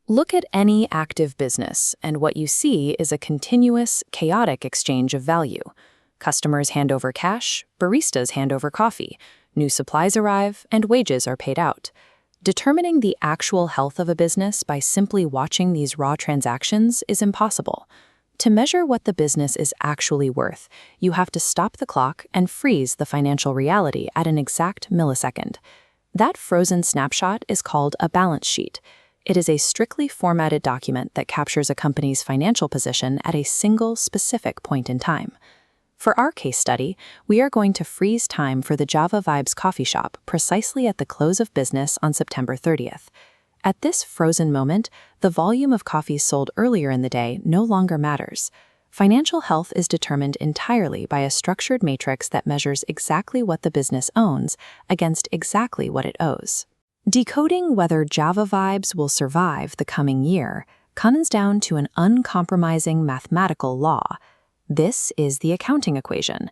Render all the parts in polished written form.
Look at any active business, and what you see is a continuous, chaotic exchange of value. Customers hand over cash, baristas hand over coffee, new supplies arrive, and wages are paid out. Determining the actual health of a business by simply watching these raw transactions is impossible. To measure what the business is actually worth, you have to stop the clock and freeze the financial reality at an exact millisecond. That frozen snapshot is called a balance sheet. It is a strictly formatted document that captures a company's financial position at a single specific point in time. For our case study, we are going to freeze time for the Java Vibes coffee shop precisely at the close of business on September 30th. At this frozen moment, the volume of coffees sold earlier in the day no longer matters. Financial health is determined entirely by a structured matrix that measures exactly what the business owns against exactly what it owes. Decoding whether Java Vibes will survive the coming year comes down to an uncompromising mathematical law. This is the accounting equation: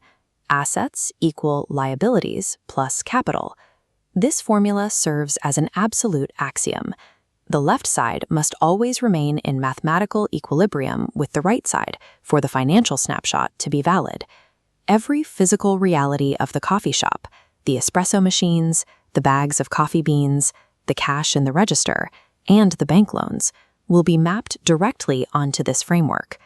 assets equal liabilities plus capital. This formula serves as an absolute axiom. The left side must always remain in mathematical equilibrium with the right side for the financial snapshot to be valid. Every physical reality of the coffee shop, the espresso machines, the bags of coffee beans, the cash in the register, and the bank loans, will be mapped directly onto this framework.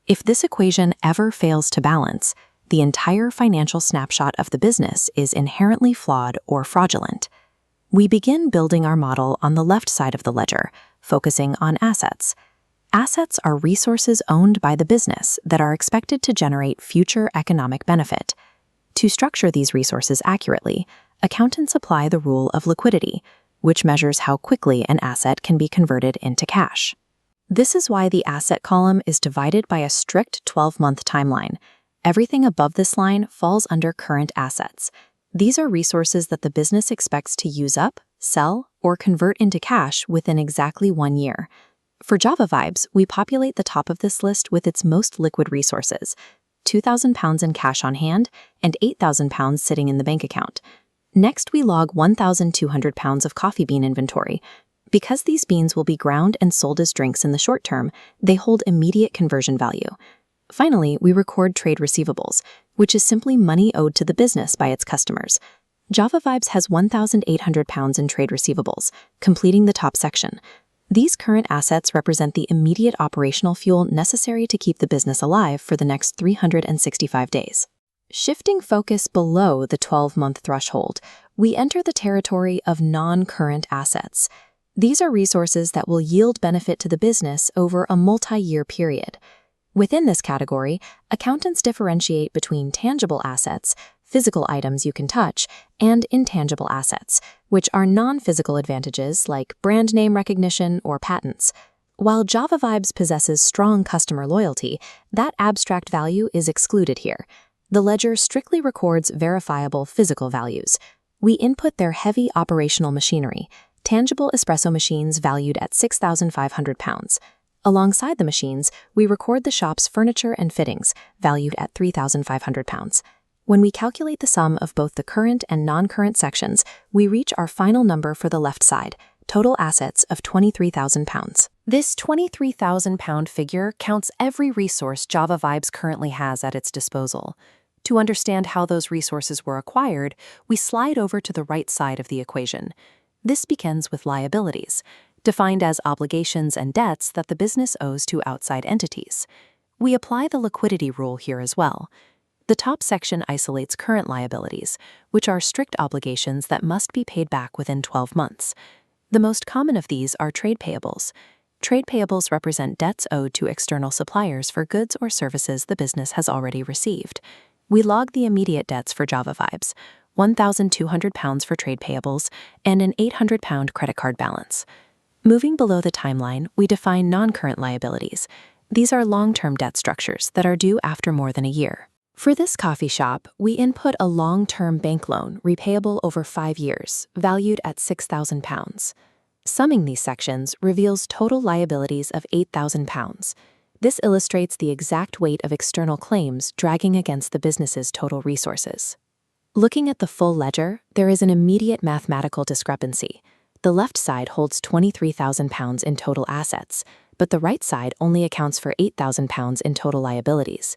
If this equation ever fails to balance, the entire financial snapshot of the business is inherently flawed or fraudulent. We begin building our model on the left side of the ledger, focusing on assets. Assets are resources owned by the business that are expected to generate future economic benefit. To structure these resources accurately, accountants apply the rule of liquidity, which measures how quickly an asset can be converted into cash. This is why the asset column is divided by a strict 12-month timeline. Everything above this line falls under current assets. These are resources that the business expects to use up, sell, or convert into cash within exactly 1 year. For Java Vibes, we populate the top of this list with its most liquid resources: £2,000 in cash on hand and £8,000 sitting in the bank account. Next, we log £1,200 of coffee bean inventory. Because these beans will be ground and sold as drinks in the short term, they hold immediate conversion value. Finally, we record trade receivables, which is simply money owed to the business by its customers. Java Vibes has £1,800 in trade receivables, completing the top section. These current assets represent the immediate operational fuel necessary to keep the business alive for the next 365 days. Shifting focus below the 12-month threshold, we enter the territory of non-current assets. These are resources that will yield benefit to the business over a multi-year period. Within this category, accountants differentiate between tangible assets, physical items you can touch, and intangible assets, which are non-physical advantages like brand name recognition or patents. While Java Vibes possesses strong customer loyalty, that abstract value is excluded here. The ledger strictly records verifiable physical values. We input their heavy operational machinery, tangible espresso machines valued at £6,500. Alongside the machines, we record the shop's furniture and fittings, valued at £3,500. When we calculate the sum of both the current and non-current sections, we reach our final number for the left side, total assets of £23,000. This £23,000 figure counts every resource Java Vibes currently has at its disposal. To understand how those resources were acquired, we slide over to the right side of the equation. This begins with liabilities, defined as obligations and debts that the business owes to outside entities. We apply the liquidity rule here as well. The top section isolates current liabilities, which are strict obligations that must be paid back within 12 months. The most common of these are trade payables. Trade payables represent debts owed to external suppliers for goods or services the business has already received. We log the immediate debts for Java Vibes: £1,200 for trade payables and an £800 credit card balance. Moving below the timeline, we define non-current liabilities. These are long-term debt structures that are due after more than a year. For this coffee shop, we input a long-term bank loan repayable over 5 years, valued at £6,000. Summing these sections reveals total liabilities of £8,000. This illustrates the exact weight of external claims dragging against the business's total resources. Looking at the full ledger, there is an immediate mathematical discrepancy. The left side holds £23,000 in total assets, but the right side only accounts for £8,000 in total liabilities.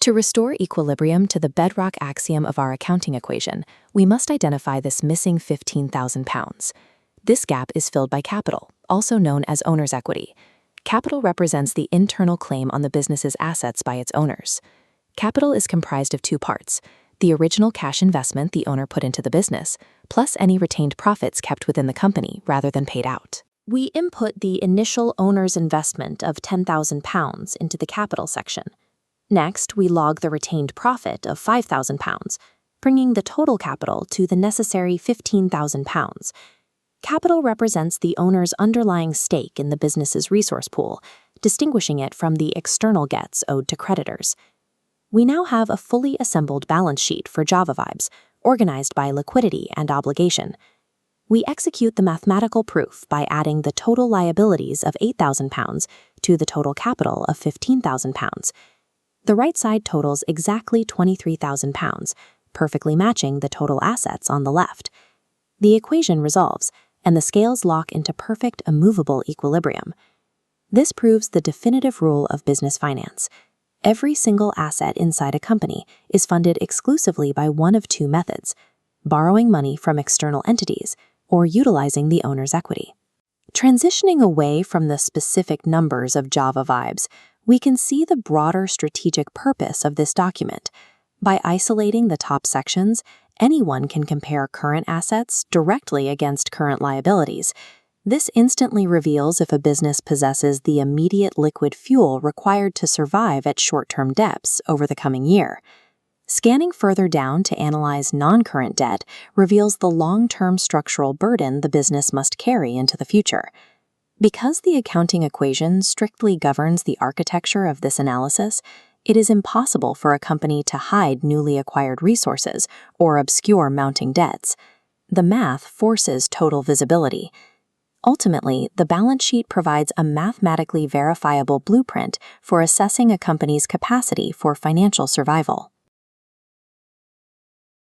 To restore equilibrium to the bedrock axiom of our accounting equation, we must identify this missing £15,000. This gap is filled by capital, also known as owner's equity. Capital represents the internal claim on the business's assets by its owners. Capital is comprised of two parts: the original cash investment the owner put into the business, plus any retained profits kept within the company rather than paid out. We input the initial owner's investment of £10,000 into the capital section. Next, we log the retained profit of £5,000, bringing the total capital to the necessary £15,000. Capital represents the owner's underlying stake in the business's resource pool, distinguishing it from the external debts owed to creditors. We now have a fully assembled balance sheet for Java Vibes, organized by liquidity and obligation. We execute the mathematical proof by adding the total liabilities of £8,000 to the total capital of £15,000. The right side totals exactly £23,000, perfectly matching the total assets on the left. The equation resolves, and the scales lock into perfect immovable equilibrium. This proves the definitive rule of business finance. Every single asset inside a company is funded exclusively by one of two methods: borrowing money from external entities or utilizing the owner's equity. Transitioning away from the specific numbers of Java Vibes, we can see the broader strategic purpose of this document. By isolating the top sections, anyone can compare current assets directly against current liabilities. This instantly reveals if a business possesses the immediate liquid fuel required to survive at short-term depths over the coming year. Scanning further down to analyze non-current debt reveals the long-term structural burden the business must carry into the future. Because the accounting equation strictly governs the architecture of this analysis, it is impossible for a company to hide newly acquired resources or obscure mounting debts. The math forces total visibility. Ultimately, the balance sheet provides a mathematically verifiable blueprint for assessing a company's capacity for financial survival.